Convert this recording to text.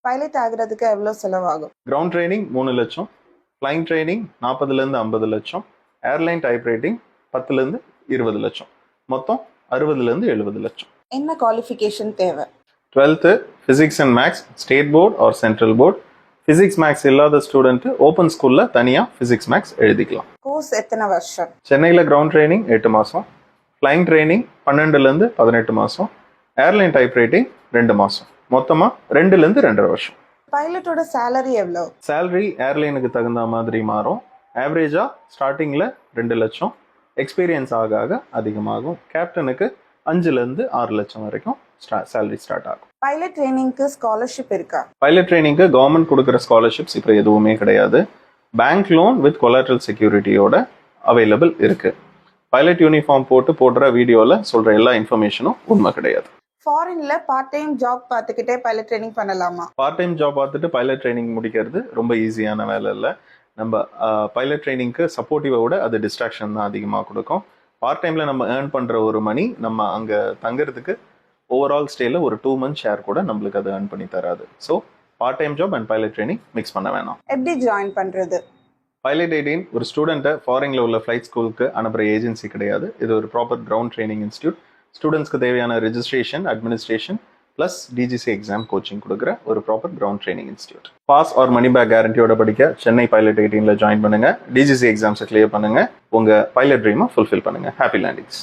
Pilot ஆகுறதுக்கு எவ்வளோ செலவாகும்? கிரவுண்ட் ட்ரைனிங் 3 லட்சம், ஃப்ளைங் ட்ரைனிங் 40லேருந்து 50 லட்சம், ஏர்லைன் டைப் ரைட்டிங் 10லேருந்து 20 லட்சம், மொத்தம் 60லேருந்து 70 லட்சம். என்ன குவாலிஃபிகேஷன் தேவை? 12th physics and maths state board or central board. Physics maths இல்லாத ஸ்டூடெண்ட் ஓப்பன் ஸ்கூலில் தனியாக ஃபிசிக்ஸ் மேக்ஸ் எழுதிக்கலாம். கோர்ஸ் எத்தனை வருஷம்? சென்னையில் கிரவுண்ட் ட்ரைனிங் 8 மாதம், ஃப்ளைங் ட்ரைனிங் 12லேருந்து 18 மாதம், ஏர்லைன் டைப் ரைட்டிங் 2 மாதம், மொத்தமாக 2லேருந்து 2.5 வருஷம். பைலட்டோட சேலரி எவ்வளோ? சேலரி ஏர்லைனுக்கு தகுந்த மாதிரி மாறும். ஆவரேஜாக ஸ்டார்டிங்கில் 2 லட்சம், எக்ஸ்பீரியன்ஸ் ஆக ஆக அதிகமாகும். கேப்டனுக்கு 5லேருந்து 6 லட்சம் வரைக்கும் சேலரி ஸ்டார்ட் ஆகும். பைலட் ட்ரைனிங்க்கு ஸ்காலர்ஷிப் இருக்கா? பைலட் ட்ரைனிங்க்கு கவர்மெண்ட் கொடுக்குற ஸ்காலர்ஷிப்ஸ் இப்போ எதுவுமே கிடையாது. பேங்க் லோன் வித் கொலாட்ரல் செக்யூரிட்டியோட அவைலபிள் இருக்கு. பைலட் யூனிஃபார்ம் போடுற வீடியோவில் சொல்கிற எல்லா இன்ஃபர்மேஷனும் உண்மை கிடையாது. ஃபாரின்ல பார்ட் டைம் ஜாப் பார்த்துக்கிட்டே பைலட் ட்ரைனிங் பண்ணலாமா? பார்ட் டைம் ஜாப் பார்த்துட்டு பைலட் ட்ரைனிங் முடிக்கிறது ரொம்ப ஈஸியான வேலை இல்லை. நம்ம பைலட் ட்ரைனிங்க்கு சப்போர்ட்டிவை விட அது டிஸ்ட்ராக்ஷன் தான் அதிகமாக கொடுக்கும். பார்ட் டைமில் நம்ம ஏர்ன் பண்ணுற ஒரு மணி நம்ம அங்கே தங்குறதுக்கு ஓவரால் ஸ்டேல ஒரு 2 months ஷேர் கூட நம்மளுக்கு அது ஏர்ன் பண்ணி தராது. So part time job and pilot training mix பண்ண வேணாம். எப்படி ஜாயின் பண்ணுறது? பைலட் 18 ஒரு ஸ்டூடெண்ட்டை ஃபாரின்ல உள்ள ஃப்ளைட் ஸ்கூலுக்கு அனுப்புகிற ஏஜென்சி கிடையாது. இது ஒரு ப்ராப்பர் கிரவுண்ட் ட்ரைனிங் இன்ஸ்டியூட். ஸ்டூடெண்ட்ஸ்க்கு தேவையான registration, administration plus DGC exam coaching கொடுக்குற ஒரு proper ground training institute. Pass or money back கேரண்டியோட படிக்க சென்னை பைலட் 18ல ஜாயின் பண்ணுங்க. டிஜிசி எக்ஸாம்ஸை கிளியர் பண்ணுங்க. உங்க பைலட் ட்ரீமை ஃபுல்ஃபில் பண்ணுங்க. Happy landings.